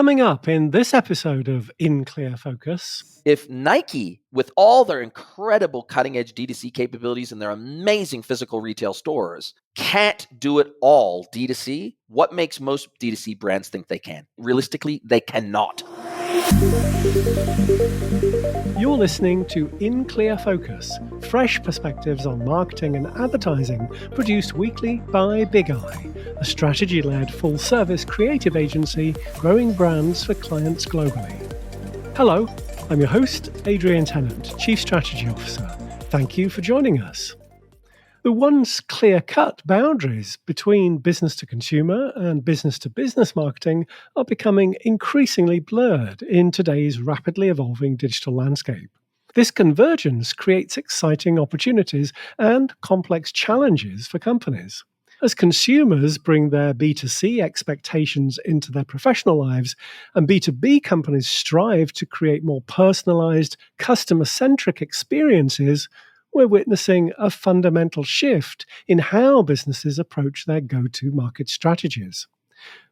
Coming up in this episode of In Clear Focus. If Nike, with all their incredible cutting-edge D2C capabilities and their amazing physical retail stores, can't do it all D2C, what makes most D2C brands think they can? Realistically, they cannot. You're listening to In Clear Focus, fresh perspectives on marketing and advertising, produced weekly by Big Eye, a strategy-led full-service creative agency growing brands for clients globally. Hello, I'm your host, Adrian Tennant, Chief Strategy Officer. Thank you for joining us. The once clear-cut boundaries between business-to-consumer and business-to-business marketing are becoming increasingly blurred in today's rapidly evolving digital landscape. This convergence creates exciting opportunities and complex challenges for companies. As consumers bring their B2C expectations into their professional lives, and B2B companies strive to create more personalized, customer-centric experiences, we're witnessing a fundamental shift in how businesses approach their go-to-market strategies.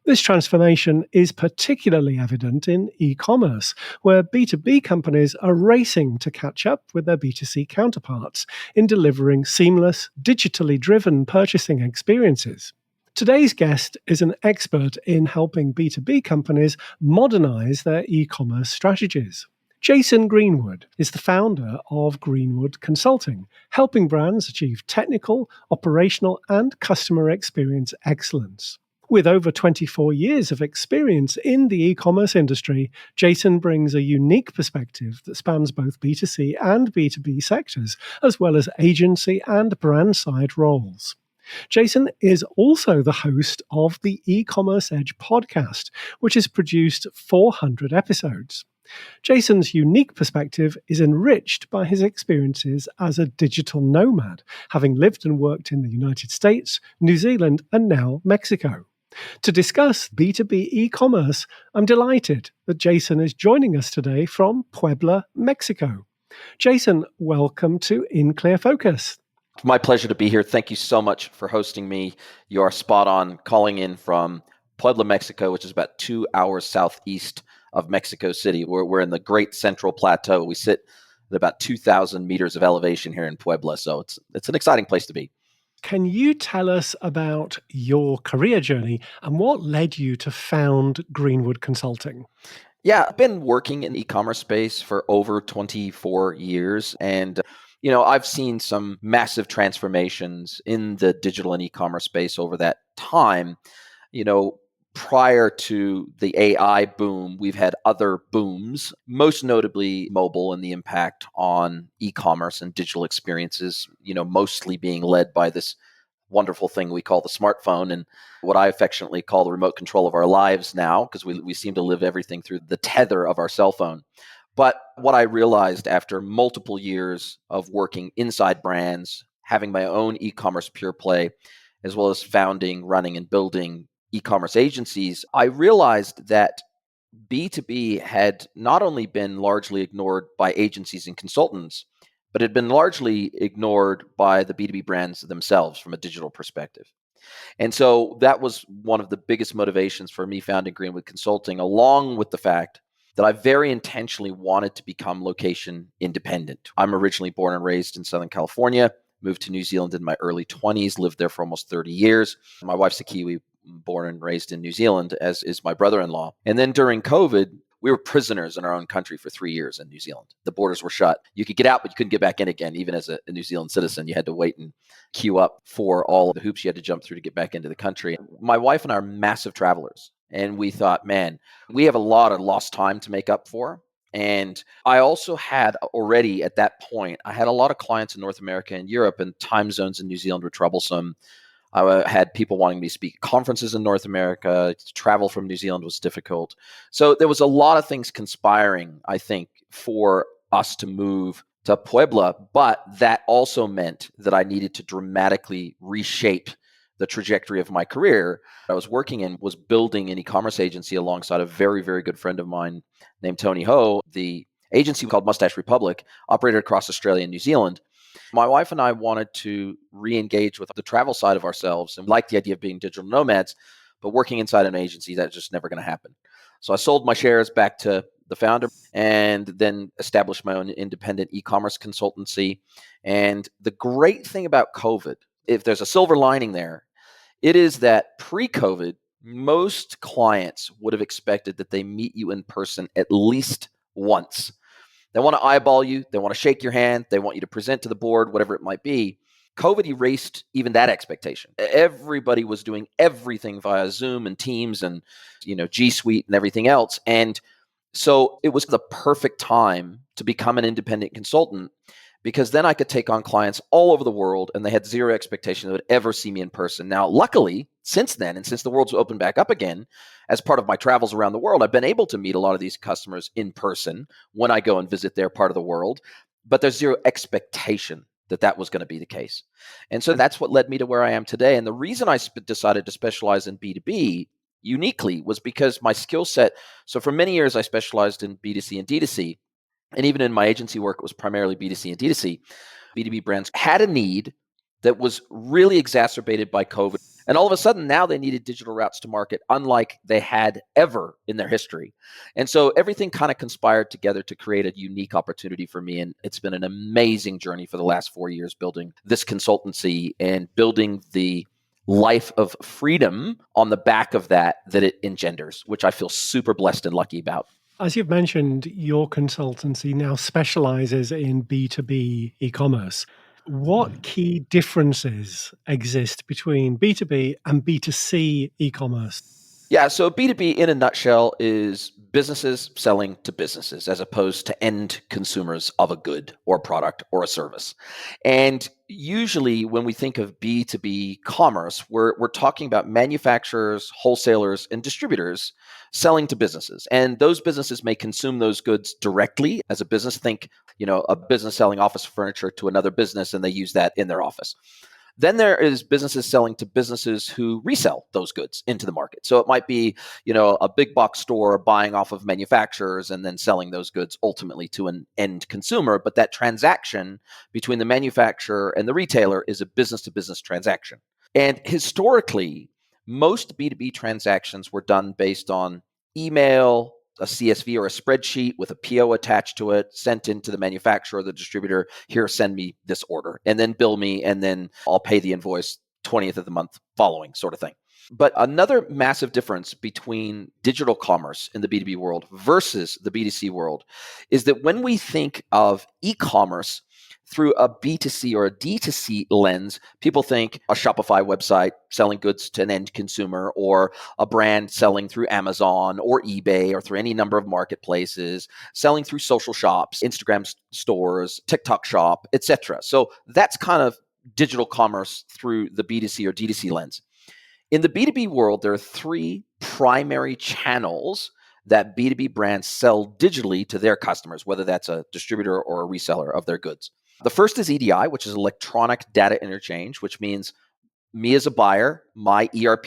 This transformation is particularly evident in e-commerce, where B2B companies are racing to catch up with their B2C counterparts in delivering seamless, digitally driven purchasing experiences. Today's guest is an expert in helping B2B companies modernize their e-commerce strategies. Jason Greenwood is the founder of Greenwood Consulting, helping brands achieve technical, operational, and customer experience excellence. With over 24 years of experience in the e-commerce industry, Jason brings a unique perspective that spans both B2C and B2B sectors, as well as agency and brand-side roles. Jason is also the host of the E-commerce Edge podcast, which has produced 400 episodes. Jason's unique perspective is enriched by his experiences as a digital nomad, having lived and worked in the United States, New Zealand, and now Mexico. To discuss B2B e-commerce, I'm delighted that Jason is joining us today from Puebla, Mexico. Jason, welcome to In Clear Focus. It's my pleasure to be here. Thank you so much for hosting me. You are spot on, calling in from Puebla, Mexico, which is about 2 hours southeast of Mexico City. We're in the Great Central Plateau. We sit at about 2,000 meters of elevation here in Puebla, so it's an exciting place to be. Can you tell us about your career journey and what led you to found Greenwood Consulting? Yeah, I've been working in the e-commerce space for over 24 years, and I've seen some massive transformations in the digital and e-commerce space over that time. Prior to the AI boom, we've had other booms, most notably mobile and the impact on e-commerce and digital experiences, mostly being led by this wonderful thing we call the smartphone and what I affectionately call the remote control of our lives now, because we seem to live everything through the tether of our cell phone. But what I realized after multiple years of working inside brands, having my own e-commerce pure play, as well as founding, running, and building e-commerce agencies, I realized that B2B had not only been largely ignored by agencies and consultants, but had been largely ignored by the B2B brands themselves from a digital perspective. And so that was one of the biggest motivations for me founding Greenwood Consulting, along with the fact that I very intentionally wanted to become location independent. I'm originally born and raised in Southern California, moved to New Zealand in my early 20s, lived there for almost 30 years. My wife's a Kiwi, born and raised in New Zealand, as is my brother-in-law. And then during COVID, we were prisoners in our own country for 3 years in New Zealand. The borders were shut. You could get out, but you couldn't get back in again. Even as a New Zealand citizen, you had to wait and queue up for all of the hoops you had to jump through to get back into the country. My wife and I are massive travelers. And we thought, man, we have a lot of lost time to make up for. And I also had already at that point, I had a lot of clients in North America and Europe, and time zones in New Zealand were troublesome. I had people wanting me to speak at conferences in North America. Travel from New Zealand was difficult. So there was a lot of things conspiring, I think, for us to move to Puebla. But that also meant that I needed to dramatically reshape the trajectory of my career. I was working in was building an e-commerce agency alongside a very, very good friend of mine named Tony Ho. The agency called Mustache Republic operated across Australia and New Zealand. My wife and I wanted to re-engage with the travel side of ourselves and liked the idea of being digital nomads, but working inside an agency, that's just never going to happen. So I sold my shares back to the founder and then established my own independent e-commerce consultancy. And the great thing about COVID, if there's a silver lining there, it is that pre-COVID, most clients would have expected that they meet you in person at least once. They want to eyeball you. They want to shake your hand. They want you to present to the board, whatever it might be. COVID erased even that expectation. Everybody was doing everything via Zoom and Teams and, G Suite and everything else. And so it was the perfect time to become an independent consultant, because then I could take on clients all over the world and they had zero expectation they would ever see me in person. Now, luckily, since then, and since the world's opened back up again, as part of my travels around the world, I've been able to meet a lot of these customers in person when I go and visit their part of the world, but there's zero expectation that that was going to be the case. And so that's what led me to where I am today. And the reason I decided to specialize in B2B uniquely was because my skill set, so for many years I specialized in B2C and D2C, and even in my agency work, it was primarily B2C and D2C. B2B brands had a need that was really exacerbated by COVID. And all of a sudden, now they needed digital routes to market, unlike they had ever in their history. And so everything kind of conspired together to create a unique opportunity for me. And it's been an amazing journey for the last 4 years building this consultancy and building the life of freedom on the back of that it engenders, which I feel super blessed and lucky about. As you've mentioned, your consultancy now specializes in B2B e-commerce. What key differences exist between B2B and B2C e-commerce? Yeah, so B2B in a nutshell is businesses selling to businesses as opposed to end consumers of a good or product or a service. And usually when we think of B2B commerce, we're talking about manufacturers, wholesalers, and distributors selling to businesses. And those businesses may consume those goods directly as a business. Think, a business selling office furniture to another business and they use that in their office. Then there is businesses selling to businesses who resell those goods into the market. So it might be, a big box store buying off of manufacturers and then selling those goods ultimately to an end consumer. But that transaction between the manufacturer and the retailer is a business-to-business transaction. And historically, most B2B transactions were done based on email, a CSV or a spreadsheet with a PO attached to it, sent into the manufacturer or the distributor, here, send me this order, and then bill me, and then I'll pay the invoice 20th of the month following, sort of thing. But another massive difference between digital commerce in the B2B world versus the B2C world is that when we think of e-commerce through a B2C or a D2C lens, people think a Shopify website selling goods to an end consumer, or a brand selling through Amazon or eBay or through any number of marketplaces, selling through social shops, Instagram stores, TikTok shop, etc. So that's kind of digital commerce through the B2C or D2C lens. In the B2B world, there are three primary channels that B2B brands sell digitally to their customers, whether that's a distributor or a reseller of their goods. The first is EDI, which is electronic data interchange, which means me as a buyer, my ERP,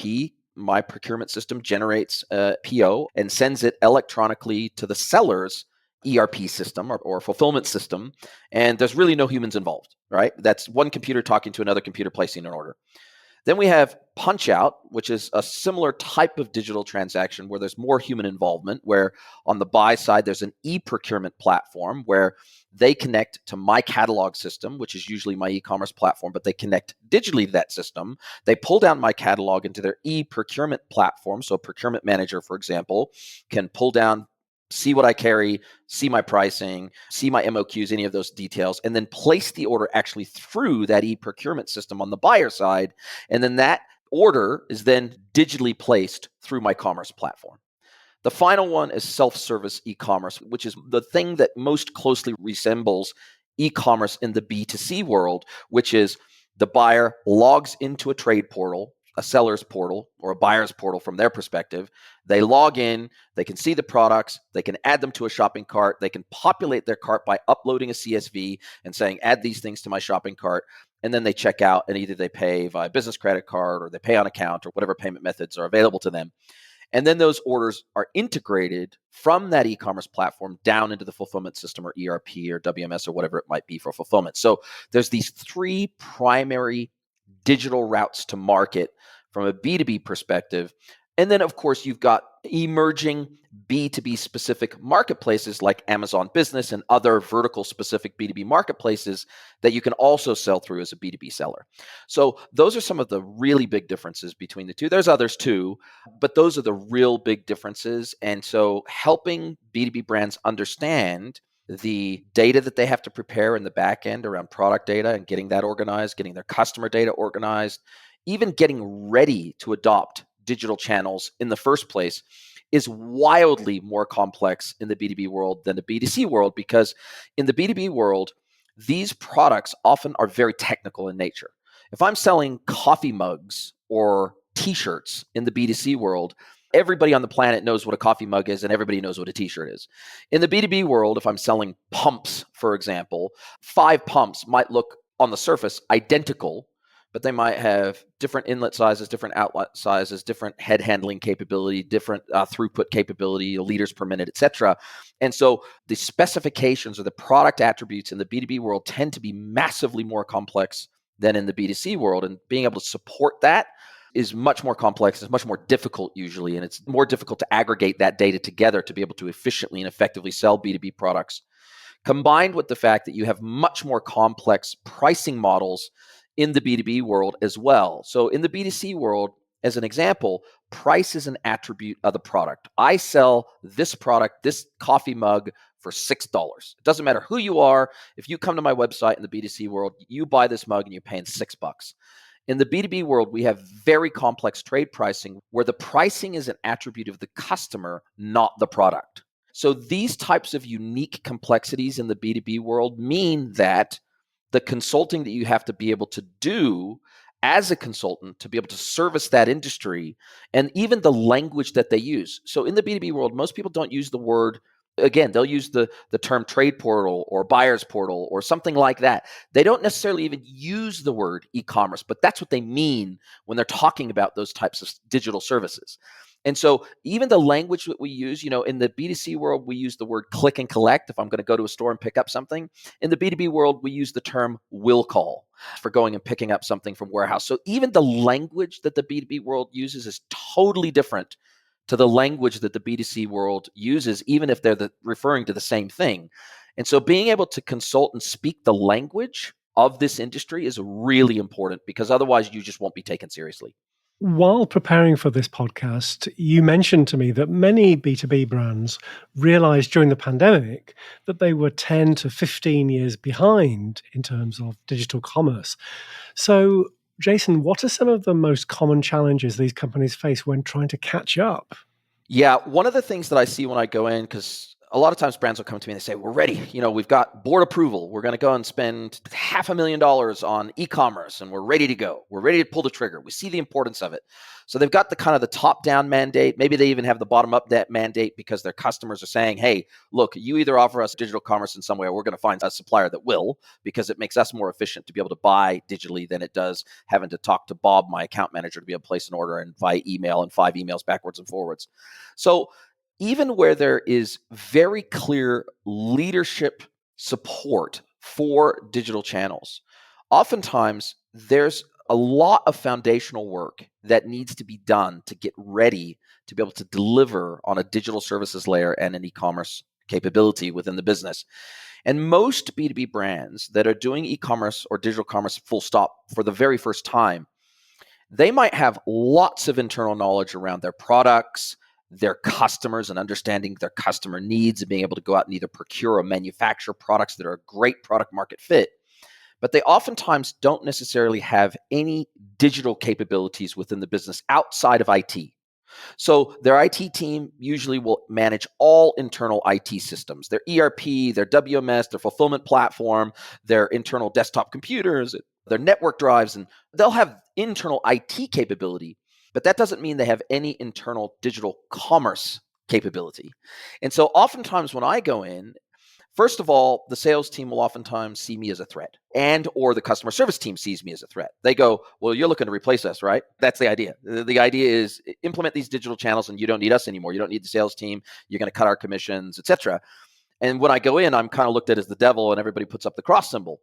my procurement system generates a PO and sends it electronically to the seller's ERP system or fulfillment system. And there's really no humans involved, right? That's one computer talking to another computer placing an order. Then we have punch out, which is a similar type of digital transaction where there's more human involvement, where on the buy side, there's an e-procurement platform where they connect to my catalog system, which is usually my e-commerce platform, but they connect digitally to that system. They pull down my catalog into their e-procurement platform. So procurement manager, for example, can pull down, see what I carry, see my pricing, see my MOQs, any of those details, and then place the order actually through that e-procurement system on the buyer side. And then that order is then digitally placed through my commerce platform. The final one is self-service e-commerce, which is the thing that most closely resembles e-commerce in the B2C world, which is the buyer logs into a trade portal, a seller's portal or a buyer's portal from their perspective. They log in, they can see the products, they can add them to a shopping cart, they can populate their cart by uploading a CSV and saying, add these things to my shopping cart. And then they check out and either they pay via business credit card or they pay on account or whatever payment methods are available to them. And then those orders are integrated from that e-commerce platform down into the fulfillment system or ERP or WMS or whatever it might be for fulfillment. So there's these three primary digital routes to market from a B2B perspective. And then, of course, you've got emerging B2B specific marketplaces like Amazon Business and other vertical specific B2B marketplaces that you can also sell through as a B2B seller. So those are some of the really big differences between the two. There's others too, but those are the real big differences. And so helping B2B brands understand the data that they have to prepare in the back end around product data and getting that organized, getting their customer data organized, even getting ready to adopt digital channels in the first place is wildly more complex in the B2B world than the B2C world, because in the B2B world, these products often are very technical in nature. If I'm selling coffee mugs or t-shirts in the B2C world, everybody on the planet knows what a coffee mug is and everybody knows what a t-shirt is. In the B2B world, if I'm selling pumps, for example, 5 pumps might look on the surface identical, but they might have different inlet sizes, different outlet sizes, different head handling capability, different throughput capability, liters per minute, et cetera. And so the specifications or the product attributes in the B2B world tend to be massively more complex than in the B2C world. And being able to support that is much more complex. It's much more difficult usually, and it's more difficult to aggregate that data together to be able to efficiently and effectively sell B2B products, combined with the fact that you have much more complex pricing models in the B2B world as well. So in the B2C world, as an example, price is an attribute of the product. I sell this product, this coffee mug, for $6. It doesn't matter who you are. If you come to my website in the B2C world, you buy this mug and you're paying $6. In the B2B world, we have very complex trade pricing where the pricing is an attribute of the customer, not the product. So these types of unique complexities in the B2B world mean that the consulting that you have to be able to do as a consultant to be able to service that industry, and even the language that they use. So in the B2B world, most people don't use the word, again, they'll use the term trade portal or buyer's portal or something like that. They don't necessarily even use the word e-commerce, but that's what they mean when they're talking about those types of digital services. And so even the language that we use, in the B2C world, we use the word click and collect if I'm going to go to a store and pick up something. In the B2B world, we use the term will call for going and picking up something from warehouse. So even the language that the B2B world uses is totally different to the language that the B2C world uses, even if they're referring to the same thing. And so being able to consult and speak the language of this industry is really important, because otherwise you just won't be taken seriously. While preparing for this podcast, you mentioned to me that many B2B brands realized during the pandemic that they were 10 to 15 years behind in terms of digital commerce. So, Jason, what are some of the most common challenges these companies face when trying to catch up? Yeah, one of the things that I see when I go in, because a lot of times brands will come to me and they say, we're ready. We've got board approval. We're going to go and spend $500,000 on e-commerce and we're ready to go. We're ready to pull the trigger. We see the importance of it. So they've got the kind of the top-down mandate. Maybe they even have the bottom-up mandate because their customers are saying, hey, look, you either offer us digital commerce in some way or we're going to find a supplier that will, because it makes us more efficient to be able to buy digitally than it does having to talk to Bob, my account manager, to be able to place an order and via email and 5 emails backwards and forwards. So even where there is very clear leadership support for digital channels, oftentimes there's a lot of foundational work that needs to be done to get ready to be able to deliver on a digital services layer and an e-commerce capability within the business. And most B2B brands that are doing e-commerce or digital commerce full stop for the very first time, they might have lots of internal knowledge around their products, their customers, and understanding their customer needs and being able to go out and either procure or manufacture products that are a great product market fit. But they oftentimes don't necessarily have any digital capabilities within the business outside of IT. So their IT team usually will manage all internal IT systems, their ERP, their WMS, their fulfillment platform, their internal desktop computers, their network drives, and they'll have internal IT capability. But that doesn't mean they have any internal digital commerce capability. And so oftentimes when I go in, first of all, the sales team will oftentimes see me as a threat, and or the customer service team sees me as a threat. They go, well, you're looking to replace us, right? That's the idea. The idea is implement these digital channels and you don't need us anymore. You don't need the sales team. You're going to cut our commissions, et cetera. And when I go in, I'm kind of looked at as the devil and everybody puts up the cross symbol.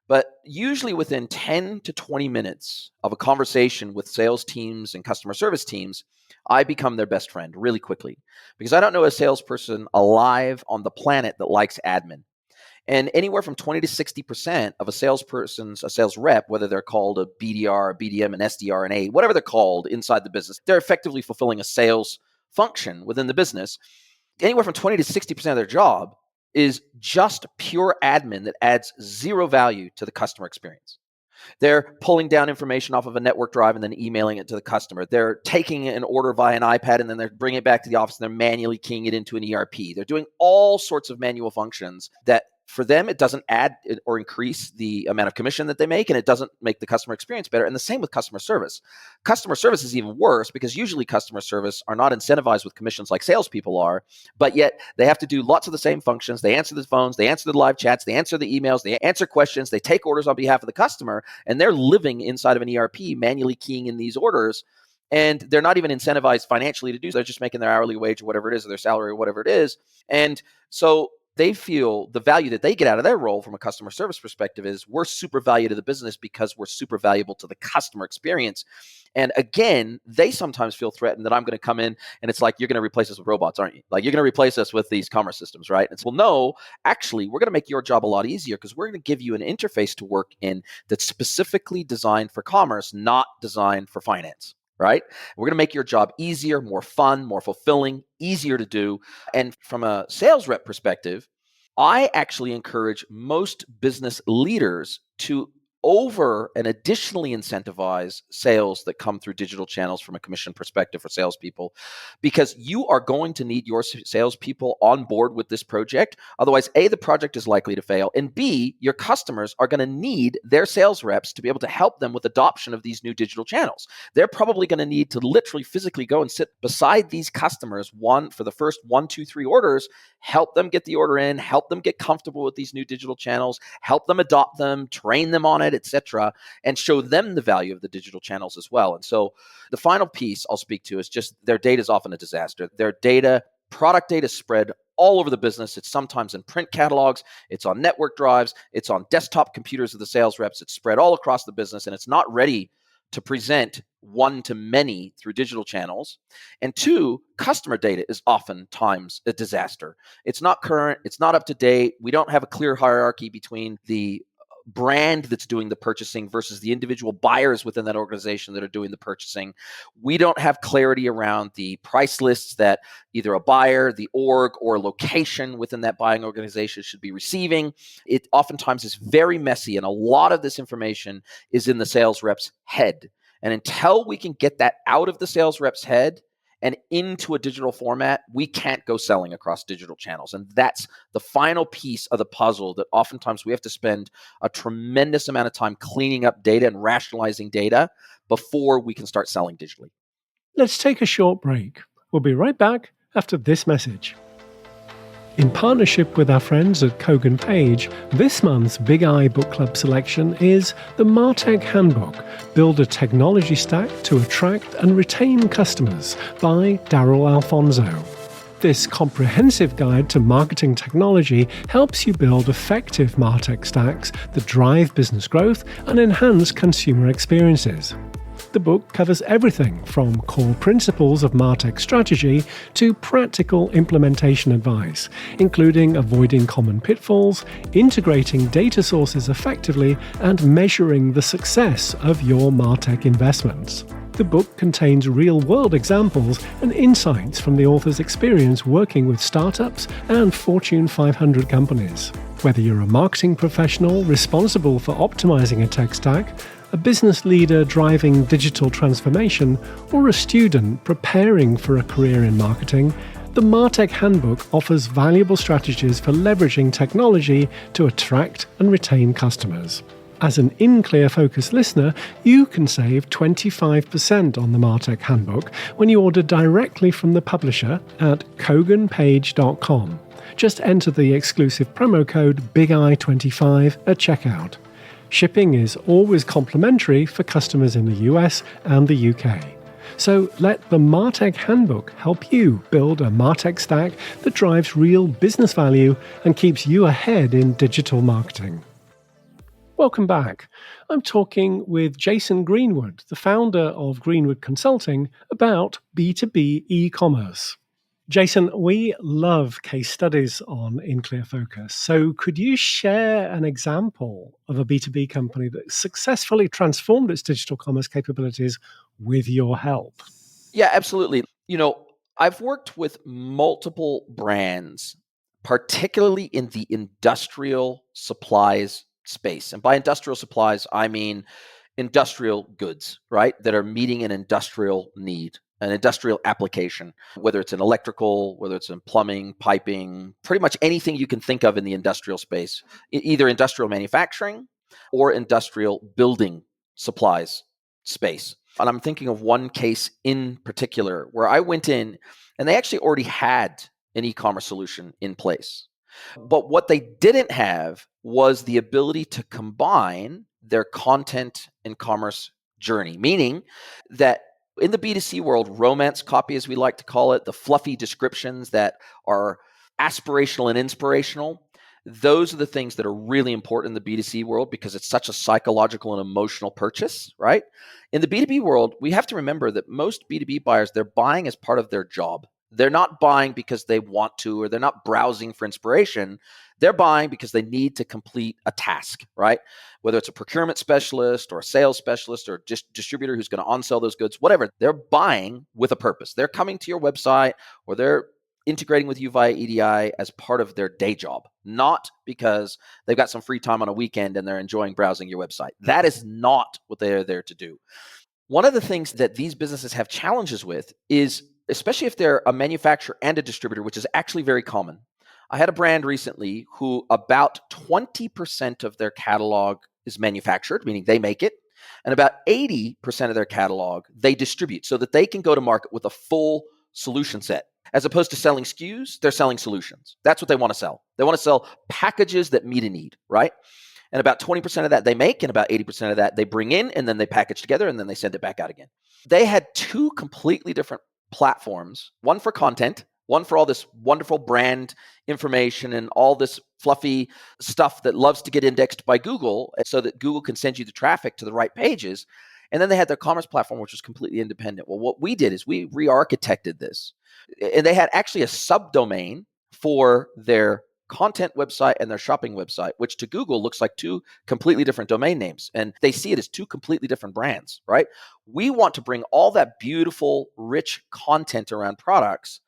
But usually within 10 to 20 minutes of a conversation with sales teams and customer service teams, I become their best friend really quickly, because I don't know a salesperson alive on the planet that likes admin. And anywhere from 20 to 60% of a sales rep, whether they're called a BDR, a BDM, an SDR, an A, whatever they're called inside the business, they're effectively fulfilling a sales function within the business. Anywhere from 20 to 60% of their job is just pure admin that adds zero value to the customer experience. They're pulling down information off of a network drive and then emailing it to the customer. They're taking an order via an iPad and then they're bringing it back to the office and they're manually keying it into an ERP. They're doing all sorts of manual functions that for them, it doesn't add or increase the amount of commission that they make, and it doesn't make the customer experience better. And the same with customer service. Customer service is even worse because usually customer service are not incentivized with commissions like salespeople are, but yet they have to do lots of the same functions. They answer the phones, they answer the live chats, they answer the emails, they answer questions, they take orders on behalf of the customer, and they're living inside of an ERP, manually keying in these orders. And they're not even incentivized financially to do so. They're just making their hourly wage or whatever it is, or their salary or whatever it is. And so they feel the value that they get out of their role from a customer service perspective is we're super valuable to the business because we're super valuable to the customer experience. And again, they sometimes feel threatened that I'm going to come in and it's like, you're going to replace us with robots, aren't you? Like, you're going to replace us with these commerce systems, right? And so, well, no, actually, we're going to make your job a lot easier because we're going to give you an interface to work in that's specifically designed for commerce, not designed for finance. Right? We're going to make your job easier, more fun, more fulfilling, easier to do. And from a sales rep perspective, I actually encourage most business leaders to over and additionally incentivize sales that come through digital channels from a commission perspective for salespeople, because you are going to need your salespeople on board with this project. Otherwise, A, the project is likely to fail, and B, your customers are going to need their sales reps to be able to help them with adoption of these new digital channels. They're probably going to need to literally physically go and sit beside these customers for the first 1, 2, 3 orders, help them get the order in, help them get comfortable with these new digital channels, help them adopt them, train them on it, etc., and show them the value of the digital channels as well. And so the final piece I'll speak to is just their data is often a disaster. Their data, product data, spread all over the business. It's sometimes in print catalogs, it's on network drives, it's on desktop computers of the sales reps, it's spread all across the business, and it's not ready to present one to many through digital channels. And 2, customer data is oftentimes a disaster. It's not current, it's not up to date. We don't have a clear hierarchy between the brand that's doing the purchasing versus the individual buyers within that organization that are doing the purchasing. We don't have clarity around the price lists that either a buyer, the org, or location within that buying organization should be receiving. It oftentimes is very messy, and a lot of this information is in the sales rep's head. And until we can get that out of the sales rep's head and into a digital format, we can't go selling across digital channels. And that's the final piece of the puzzle that oftentimes we have to spend a tremendous amount of time cleaning up data and rationalizing data before we can start selling digitally. Let's take a short break. We'll be right back after this message. In partnership with our friends at Kogan Page, this month's Big I Book Club selection is the MarTech Handbook, Build a Technology Stack to Attract and Retain Customers by Darryl Alfonso. This comprehensive guide to marketing technology helps you build effective MarTech stacks that drive business growth and enhance consumer experiences. The book covers everything from core principles of MarTech strategy to practical implementation advice, including avoiding common pitfalls, integrating data sources effectively, and measuring the success of your MarTech investments. The book contains real-world examples and insights from the author's experience working with startups and Fortune 500 companies. Whether you're a marketing professional responsible for optimizing a tech stack, a business leader driving digital transformation, or a student preparing for a career in marketing, the MarTech Handbook offers valuable strategies for leveraging technology to attract and retain customers. As an In-Clear Focus listener, you can save 25% on the MarTech Handbook when you order directly from the publisher at koganpage.com. Just enter the exclusive promo code BIGI25 at checkout. Shipping is always complimentary for customers in the US and the UK. So let the MarTech Handbook help you build a MarTech stack that drives real business value and keeps you ahead in digital marketing. Welcome back. I'm talking with Jason Greenwood, the founder of Greenwood Consulting, about B2B e-commerce. Jason, we love case studies on In Clear Focus. So could you share an example of a B2B company that successfully transformed its digital commerce capabilities with your help? Yeah, absolutely. I've worked with multiple brands, particularly in the industrial supplies space. And by industrial supplies, I mean industrial goods, right? That are meeting an industrial need, an industrial application, whether it's in electrical, whether it's in plumbing, piping, pretty much anything you can think of in the industrial space, either industrial manufacturing or industrial building supplies space. And I'm thinking of one case in particular where I went in and they actually already had an e-commerce solution in place. But what they didn't have was the ability to combine their content and commerce journey, meaning that in the B2C world, romance copy, as we like to call it, the fluffy descriptions that are aspirational and inspirational, those are the things that are really important in the B2C world because it's such a psychological and emotional purchase, right? In the B2B world, we have to remember that most B2B buyers, they're buying as part of their job. They're not buying because they want to, or they're not browsing for inspiration. They're buying because they need to complete a task, right? Whether it's a procurement specialist or a sales specialist or just distributor who's going to on-sell those goods, whatever, they're buying with a purpose. They're coming to your website or they're integrating with you via EDI as part of their day job, not because they've got some free time on a weekend and they're enjoying browsing your website. That is not what they are there to do. One of the things that these businesses have challenges with is, especially if they're a manufacturer and a distributor, which is actually very common. I had a brand recently who about 20% of their catalog is manufactured, meaning they make it, and about 80% of their catalog they distribute so that they can go to market with a full solution set. As opposed to selling SKUs, they're selling solutions. That's what they want to sell. They want to sell packages that meet a need, right? And about 20% of that they make, and about 80% of that they bring in, and then they package together, and then they send it back out again. They had two completely different platforms, one for content, one for all this wonderful brand information and all this fluffy stuff that loves to get indexed by Google so that Google can send you the traffic to the right pages. And then they had their commerce platform, which was completely independent. Well, what we did is we re-architected this. And they had actually a subdomain for their content website and their shopping website, which to Google looks like two completely different domain names. And they see it as two completely different brands, right? We want to bring all that beautiful, rich content around products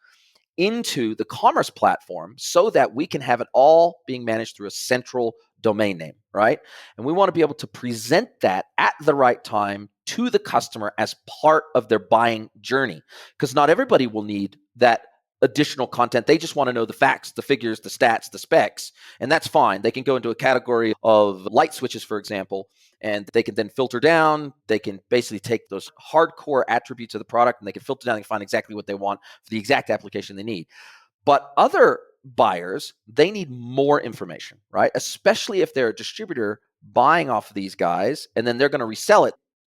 into the commerce platform so that we can have it all being managed through a central domain name, right? And we want to be able to present that at the right time to the customer as part of their buying journey, because not everybody will need that additional content. They just want to know the facts, the figures, the stats, the specs, and that's fine. They can go into a category of light switches, for example, and they can then filter down. They can basically take those hardcore attributes of the product and they can filter down and find exactly what they want for the exact application they need. But other buyers, they need more information, right? Especially if they're a distributor buying off of these guys and then they're going to resell it.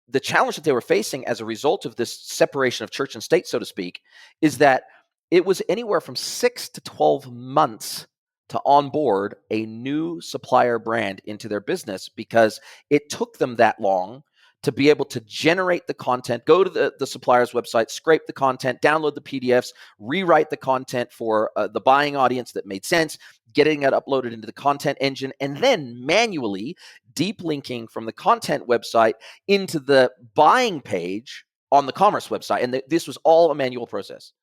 The challenge that they were facing as a result of this separation of church and state, so to speak, is that it was anywhere from 6 to 12 months to onboard a new supplier brand into their business because it took them that long to be able to generate the content, go to the supplier's website, scrape the content, download the PDFs, rewrite the content for the buying audience that made sense, getting it uploaded into the content engine, and then manually deep linking from the content website into the buying page on the commerce website. And this was all a manual process.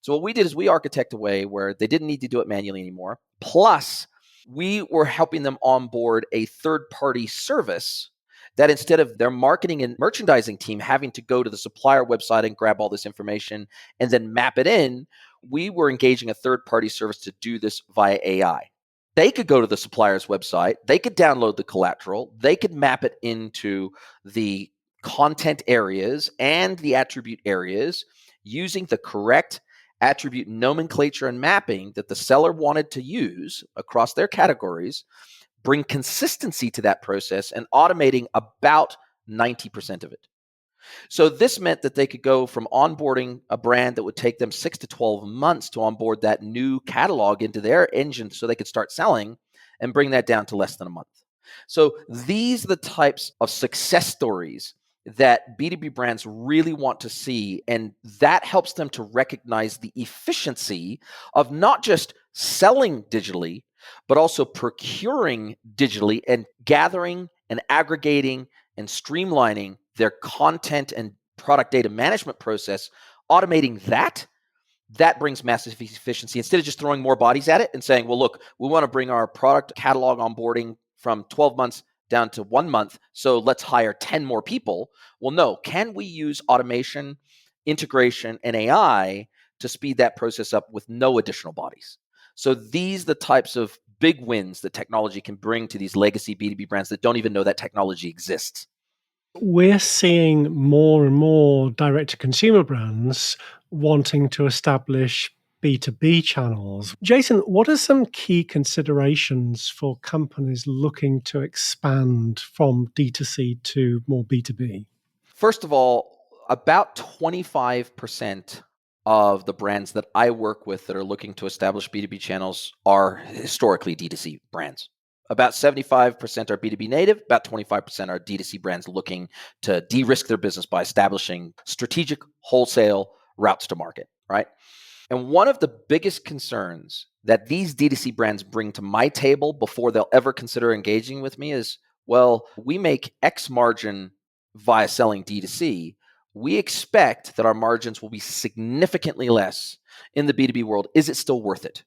So what we did is we architect a way where they didn't need to do it manually anymore. Plus, we were helping them onboard a third-party service that instead of their marketing and merchandising team having to go to the supplier website and grab all this information and then map it in, we were engaging a third-party service to do this via AI. They could go to the supplier's website, they could download the collateral, they could map it into the content areas and the attribute areas using the correct attribute nomenclature and mapping that the seller wanted to use across their categories, bring consistency to that process, and automating about 90% of it. So this meant that they could go from onboarding a brand that would take them 6 to 12 months to onboard that new catalog into their engine so they could start selling and bring that down to less than a month. So these are the types of success stories that B2B brands really want to see. And that helps them to recognize the efficiency of not just selling digitally, but also procuring digitally and gathering and aggregating and streamlining their content and product data management process, automating that brings massive efficiency. Instead of just throwing more bodies at it and saying, well, look, we want to bring our product catalog onboarding from 12 months down to 1 month, so let's hire 10 more people. Well, no, can we use automation, integration, and AI to speed that process up with no additional bodies? So these are the types of big wins that technology can bring to these legacy B2B brands that don't even know that technology exists. We're seeing more and more direct-to-consumer brands wanting to establish B2B channels. Jason, what are some key considerations for companies looking to expand from D2C to more B2B? First of all, about 25% of the brands that I work with that are looking to establish B2B channels are historically D2C brands. About 75% are B2B native, about 25% are D2C brands looking to de-risk their business by establishing strategic wholesale routes to market, right? And one of the biggest concerns that these D2C brands bring to my table before they'll ever consider engaging with me is, well, we make X margin via selling D2C. We expect that our margins will be significantly less in the B2B world. Is it still worth it?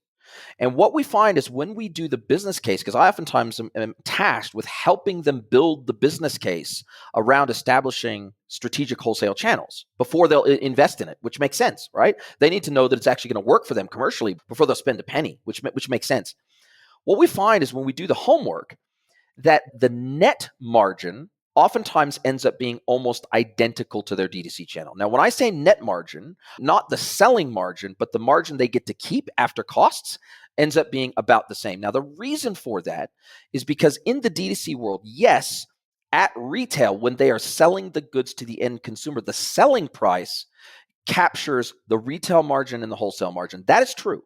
And what we find is when we do the business case, because I oftentimes am tasked with helping them build the business case around establishing strategic wholesale channels before they'll invest in it, which makes sense, right? They need to know that it's actually going to work for them commercially before they'll spend a penny, which makes sense. What we find is when we do the homework, that the net margin oftentimes ends up being almost identical to their D2C channel. Now, when I say net margin, not the selling margin, but the margin they get to keep after costs ends up being about the same. Now, the reason for that is because in the D2C world, yes, at retail, when they are selling the goods to the end consumer, the selling price captures the retail margin and the wholesale margin. That is true.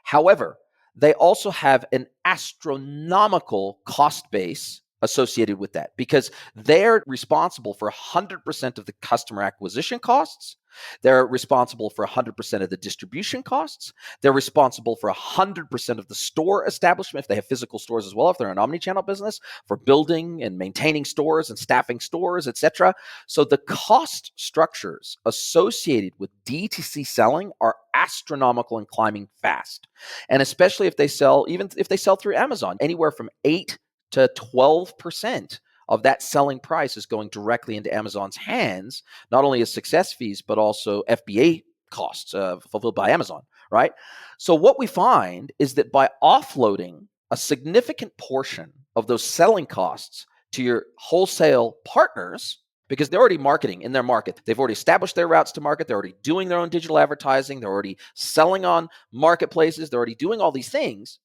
However, they also have an astronomical cost base associated with that because they're responsible for 100% of the customer acquisition costs. They're responsible for 100% of the distribution costs. They're responsible for 100% of the store establishment, if they have physical stores as well, if they're an omnichannel business, for building and maintaining stores and staffing stores, etc. So the cost structures associated with DTC selling are astronomical and climbing fast. And especially if they sell, even if they sell through Amazon, anywhere from 8 to 12% of that selling price is going directly into Amazon's hands, not only as success fees, but also FBA costs fulfilled by Amazon, right? So what we find is that by offloading a significant portion of those selling costs to your wholesale partners, because they're already marketing in their market. They've already established their routes to market. They're already doing their own digital advertising. They're already selling on marketplaces. They're already doing all these things.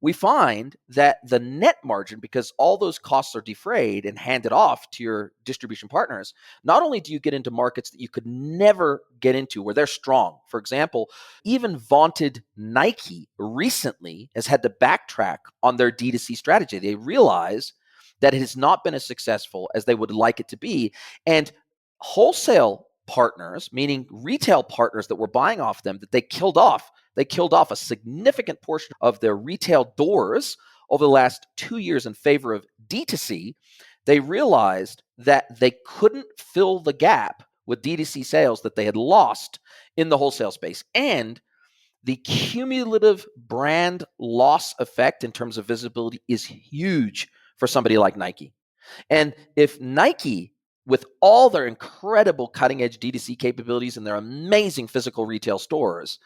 We find that the net margin, because all those costs are defrayed and handed off to your distribution partners, not only do you get into markets that you could never get into where they're strong. For example, even vaunted Nike recently has had to backtrack on their D2C strategy. They realize that it has not been as successful as they would like it to be. And wholesale partners, meaning retail partners that were buying off them, that they killed off a significant portion of their retail doors over the last 2 years in favor of D2C. They realized that they couldn't fill the gap with D2C sales that they had lost in the wholesale space. And the cumulative brand loss effect in terms of visibility is huge for somebody like Nike. And if Nike, with all their incredible cutting-edge D2C capabilities and their amazing physical retail stores,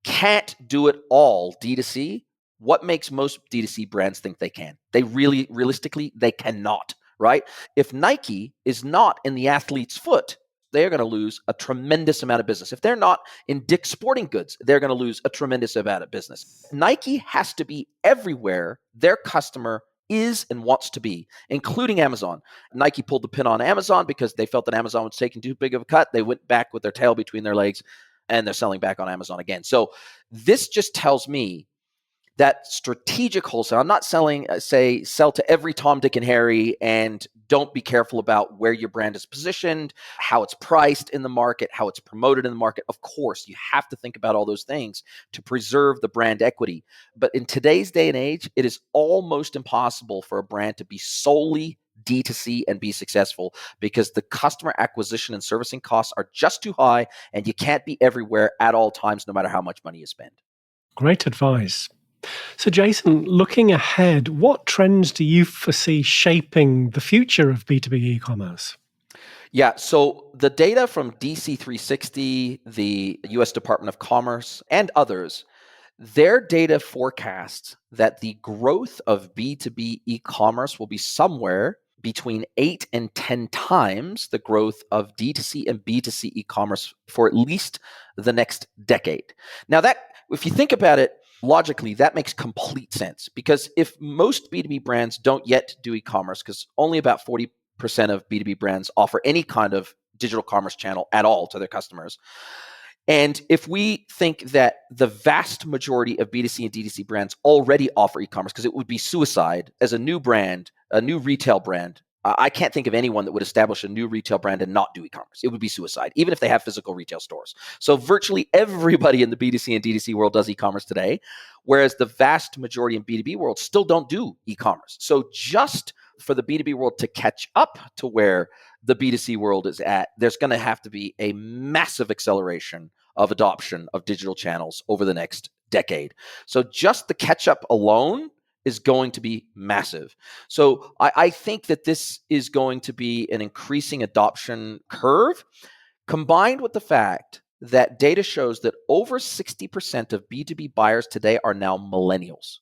can't do it all D2C, what makes most D2C brands think they can? They realistically, they cannot, right? If Nike is not in the athlete's foot, they're going to lose a tremendous amount of business. If they're not in Dick's Sporting Goods, they're going to lose a tremendous amount of business. Nike has to be everywhere their customer is and wants to be, including Amazon. Nike pulled the pin on Amazon because they felt that Amazon was taking too big of a cut. They went back with their tail between their legs and they're selling back on Amazon again. So this just tells me That strategic wholesale, I'm not selling, sell to every Tom, Dick, and Harry, and don't be careful about where your brand is positioned, how it's priced in the market, how it's promoted in the market. Of course, you have to think about all those things to preserve the brand equity. But in today's day and age, it is almost impossible for a brand to be solely D2C and be successful, because the customer acquisition and servicing costs are just too high, and you can't be everywhere at all times, no matter how much money you spend. Great advice. So, Jason, looking ahead, what trends do you foresee shaping the future of B2B e-commerce? Yeah, so the data from DC360, the US Department of Commerce, and others, their data forecasts that the growth of B2B e-commerce will be somewhere between 8 and 10 times the growth of D2C and B2C e-commerce for at least the next decade. Now, that, if you think about it logically, that makes complete sense, because if most B2B brands don't yet do e-commerce, because only about 40% of B2B brands offer any kind of digital commerce channel at all to their customers. And if we think that the vast majority of B2C and D2C brands already offer e-commerce, because it would be suicide as a new brand, a new retail brand. I can't think of anyone that would establish a new retail brand and not do e-commerce. It would be suicide, even if they have physical retail stores. So virtually everybody in the B2C and D2C world does e-commerce today, whereas the vast majority in B2B world still don't do e-commerce. So just for the B2B world to catch up to where the B2C world is at, there's going to have to be a massive acceleration of adoption of digital channels over the next decade. So just the catch up alone is going to be massive. So I think that this is going to be an increasing adoption curve, combined with the fact that data shows that over 60% of B2B buyers today are now millennials.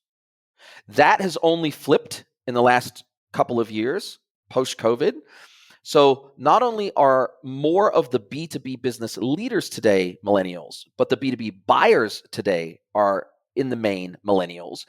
That has only flipped in the last couple of years, post-COVID. So not only are more of the B2B business leaders today millennials, but the B2B buyers today are in the main millennials.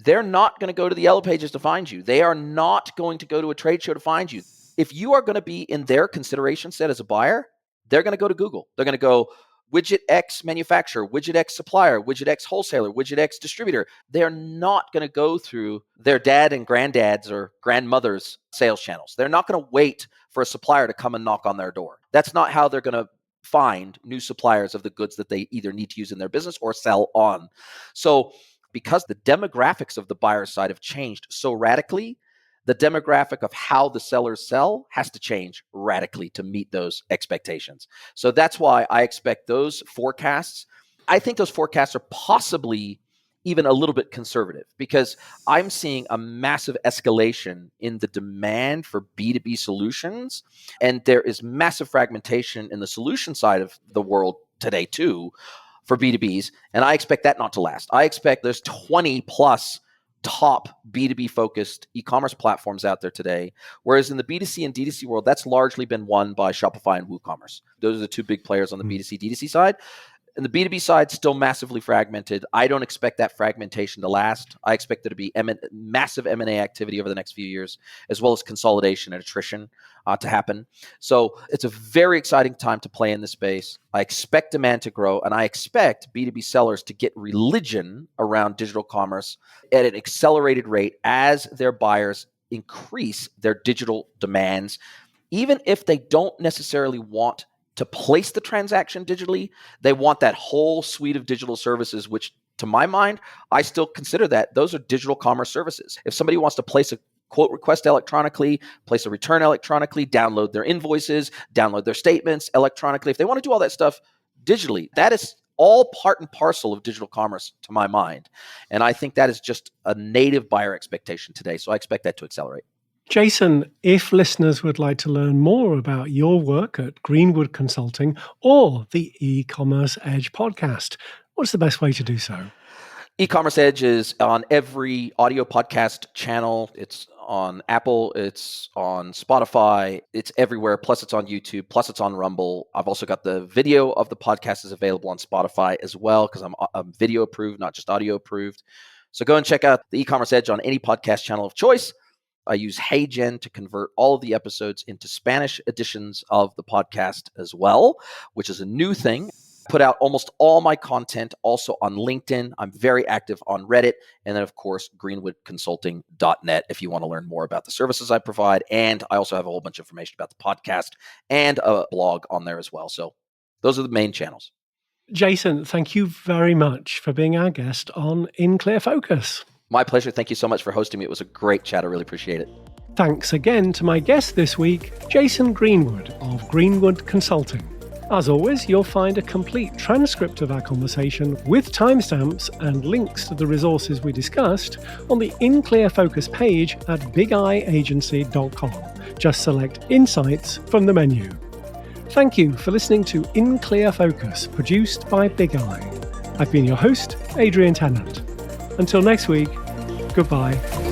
They're not going to go to the Yellow Pages to find you. They are not going to go to a trade show to find you. If you are going to be in their consideration set as a buyer, they're going to go to Google. They're going to go widget X manufacturer, widget X supplier, widget X wholesaler, widget X distributor. They're not going to go through their dad and granddad's or grandmother's sales channels. They're not going to wait for a supplier to come and knock on their door. That's not how they're going to find new suppliers of the goods that they either need to use in their business or sell on. So because the demographics of the buyer side have changed so radically, the demographic of how the sellers sell has to change radically to meet those expectations. So that's why I expect those forecasts. I think those forecasts are possibly even a little bit conservative, because I'm seeing a massive escalation in the demand for B2B solutions. And there is massive fragmentation in the solution side of the world today too, for B2Bs, and I expect that not to last. I expect there's 20 plus top B2B focused e-commerce platforms out there today, whereas in the B2C and D2C world, that's largely been won by Shopify and WooCommerce. Those are the two big players on the B2C, D2C side. And the B2B side, still massively fragmented. I don't expect that fragmentation to last. I expect there to be massive M&A activity over the next few years, as well as consolidation and attrition to happen. So it's a very exciting time to play in this space. I expect demand to grow, and I expect B2B sellers to get religion around digital commerce at an accelerated rate as their buyers increase their digital demands, even if they don't necessarily want to place the transaction digitally. They want that whole suite of digital services, which to my mind, I still consider that those are digital commerce services. If somebody wants to place a quote request electronically, place a return electronically, download their invoices, download their statements electronically, if they want to do all that stuff digitally, that is all part and parcel of digital commerce to my mind. And I think that is just a native buyer expectation today. So I expect that to accelerate. Jason, if listeners would like to learn more about your work at Greenwood Consulting or the E-Commerce Edge podcast, what's the best way to do so? E-Commerce Edge is on every audio podcast channel. It's on Apple, it's on Spotify, it's everywhere. Plus it's on YouTube, plus it's on Rumble. I've also got the video of the podcast is available on Spotify as well, because I'm video approved, not just audio approved. So go and check out the E-Commerce Edge on any podcast channel of choice. I use HeyGen to convert all of the episodes into Spanish editions of the podcast as well, which is a new thing. Put out almost all my content also on LinkedIn. I'm very active on Reddit. And then, of course, greenwoodconsulting.net if you want to learn more about the services I provide. And I also have a whole bunch of information about the podcast and a blog on there as well. So those are the main channels. Jason, thank you very much for being our guest on In Clear Focus. My pleasure. Thank you so much for hosting me. It was a great chat. I really appreciate it. Thanks again to my guest this week, Jason Greenwood of Greenwood Consulting. As always, you'll find a complete transcript of our conversation with timestamps and links to the resources we discussed on the In Clear Focus page at bigeyeagency.com. Just select Insights from the menu. Thank you for listening to In Clear Focus, produced by Big Eye. I've been your host, Adrian Tennant. Until next week, goodbye.